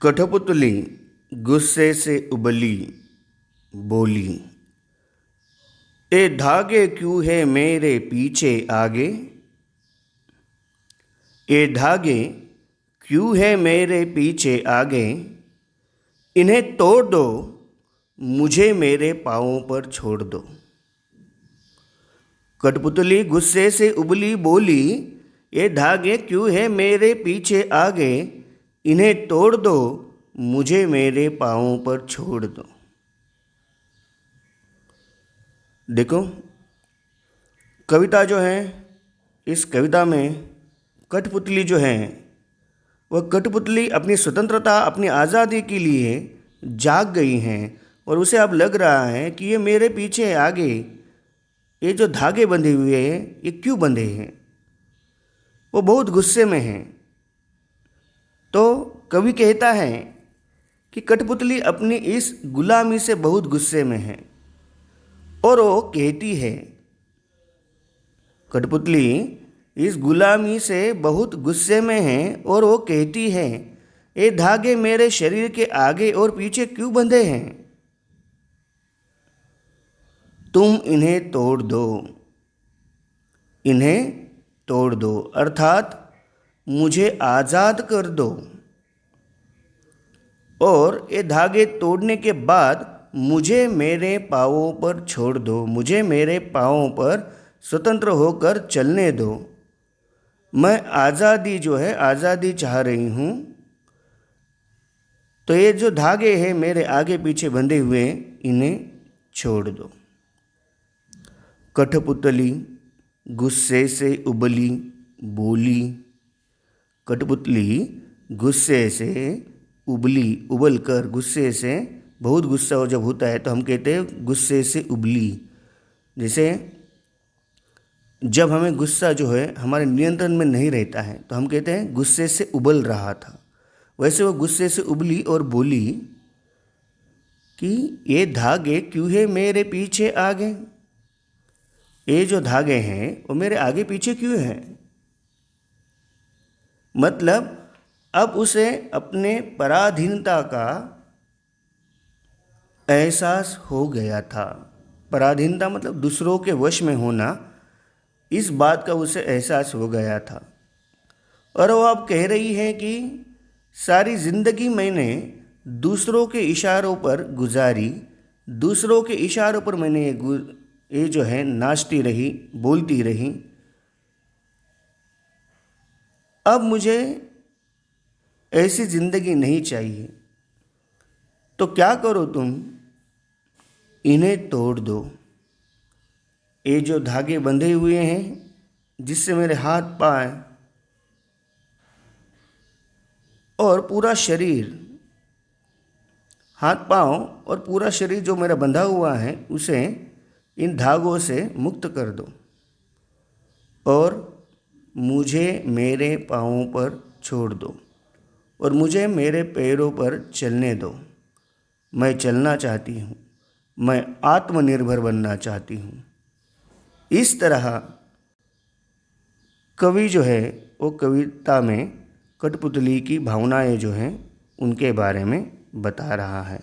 कठपुतली गुस्से से उबली, बोली, ए धागे क्यों है मेरे पीछे आगे। ए धागे क्यों है मेरे पीछे आगे, इन्हें तोड़ दो, मुझे मेरे पाँवों पर छोड़ दो। कठपुतली गुस्से से उबली, बोली, ये धागे क्यों है मेरे पीछे आगे, इन्हें तोड़ दो, मुझे मेरे पाँवों पर छोड़ दो। देखो, कविता जो है, इस कविता में कठपुतली जो है वह कठपुतली अपनी स्वतंत्रता, अपनी आज़ादी के लिए जाग गई हैं और उसे अब लग रहा है कि ये मेरे पीछे आगे ये जो धागे बंधे हुए हैं ये क्यों बंधे हैं। वो बहुत गुस्से में हैं। तो कवि कहता है कि कठपुतली अपनी इस गुलामी से बहुत गुस्से में है और वो कहती है, कठपुतली इस गुलामी से बहुत गुस्से में है और वो कहती है, ये धागे मेरे शरीर के आगे और पीछे क्यों बंधे हैं। तुम इन्हें तोड़ दो, इन्हें तोड़ दो, अर्थात मुझे आज़ाद कर दो और ये धागे तोड़ने के बाद मुझे मेरे पाँवों पर छोड़ दो, मुझे मेरे पाँवों पर स्वतंत्र होकर चलने दो। मैं आज़ादी जो है, आज़ादी चाह रही हूँ। तो ये जो धागे हैं मेरे आगे पीछे बंधे हुए, इन्हें छोड़ दो। कठपुतली गुस्से से उबली, बोली। कठपुतली गुस्से से उबली, उबल कर, गुस्से से, बहुत गुस्सा जब होता है तो हम कहते हैं गुस्से से उबली। जैसे जब हमें गुस्सा जो है हमारे नियंत्रण में नहीं रहता है तो हम कहते हैं गुस्से से उबल रहा था। वैसे वो गुस्से से उबली और बोली कि ये धागे क्यों है मेरे पीछे आगे, ये जो धागे हैं वो मेरे आगे पीछे क्यों हैं। मतलब अब उसे अपने पराधीनता का एहसास हो गया था। पराधीनता मतलब दूसरों के वश में होना, इस बात का उसे एहसास हो गया था। और वो अब कह रही है कि सारी ज़िंदगी मैंने दूसरों के इशारों पर गुजारी, दूसरों के इशारों पर मैंने ये जो है नाचती रही, बोलती रही। अब मुझे ऐसी ज़िंदगी नहीं चाहिए। तो क्या करो तुम, इन्हें तोड़ दो। ये जो धागे बंधे हुए हैं जिससे मेरे हाथ पाँव और पूरा शरीर, हाथ पाँव और पूरा शरीर जो मेरा बंधा हुआ है उसे इन धागों से मुक्त कर दो और मुझे मेरे पाँवों पर छोड़ दो और मुझे मेरे पैरों पर चलने दो। मैं चलना चाहती हूँ, मैं आत्मनिर्भर बनना चाहती हूँ। इस तरह कवि जो है वो कविता में कठपुतली की भावनाएं जो हैं उनके बारे में बता रहा है।